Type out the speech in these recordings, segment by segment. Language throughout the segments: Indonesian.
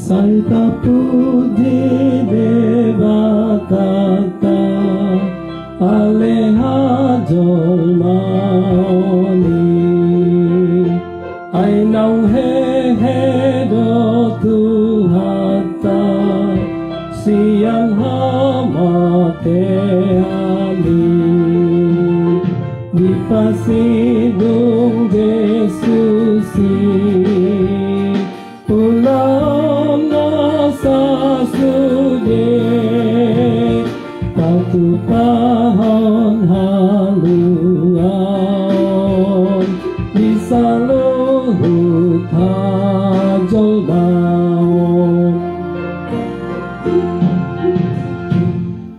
Saita puji deva tata aleha jolmani ai nong he do tuhata siang hamate ali di pasidung Yesusi ulam nasa sude patu pahon haluan bisa luhut hajol baon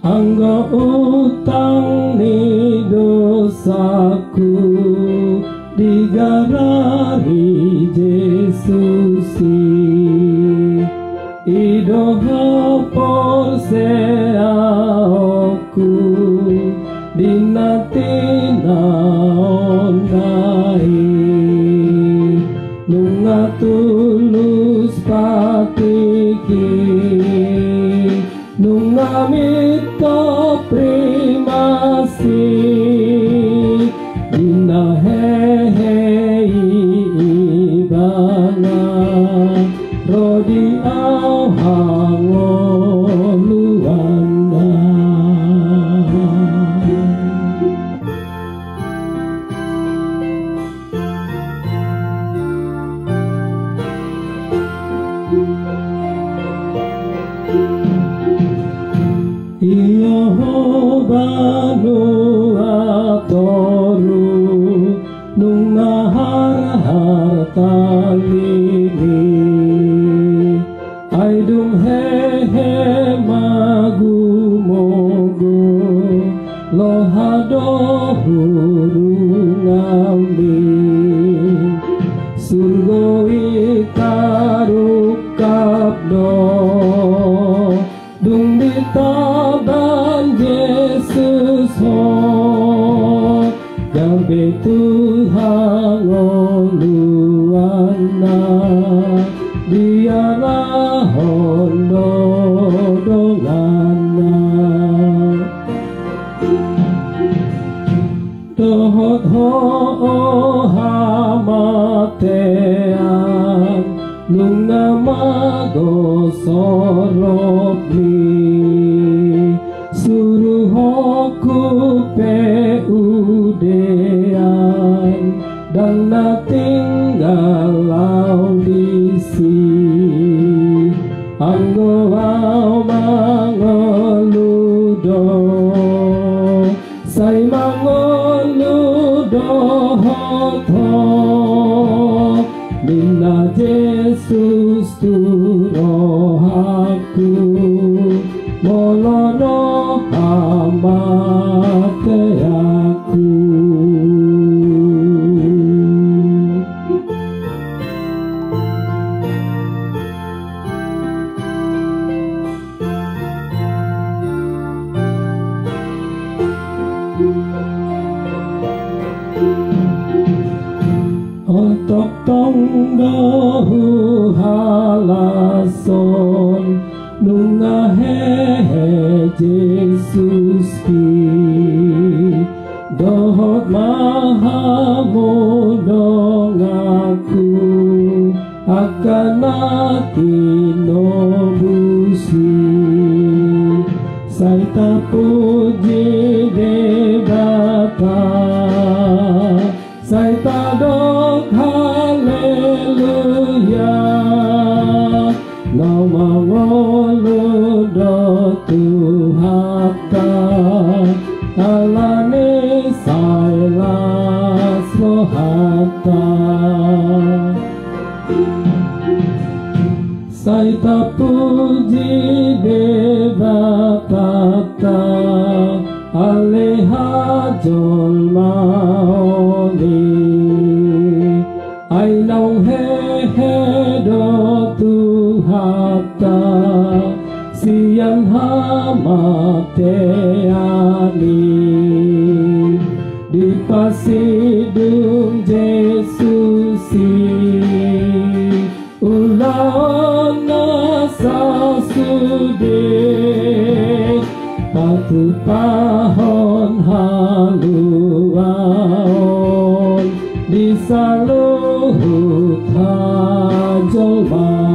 anggo utang ni dosaku digarari Yesusi idoha porse aku dinatina ondai nunga tulus patiki nunga mito primasi dina hehe ibana rodi au hangoluana Yehovah nu atoru nunga harta lini aidum hehe magu mogo lohado huru ngambi surgo itaruk kabdo dung ditaban Yesus ho gabe Tuhan oluana dialah hondo dongana dohot ho hamatean nunga mago sorobni suruh hoku peudean dan na tinggal audisi anggo au mangoludo sai mangoludo hoto minna Yesus turohaku molono amate aku otok tong dohu halason nunga hehe Yesus ki dohot mahamudong aku akan atino busi saita puji debata saita dok haleluya nama ngoludo Tuhata alane sailas lohata saita puji devatata aleha jolmaoni ai nong he do Tuhata siang hamate ali di pasidung Yesusi sugih patupahon haluaon di saluhut hajolma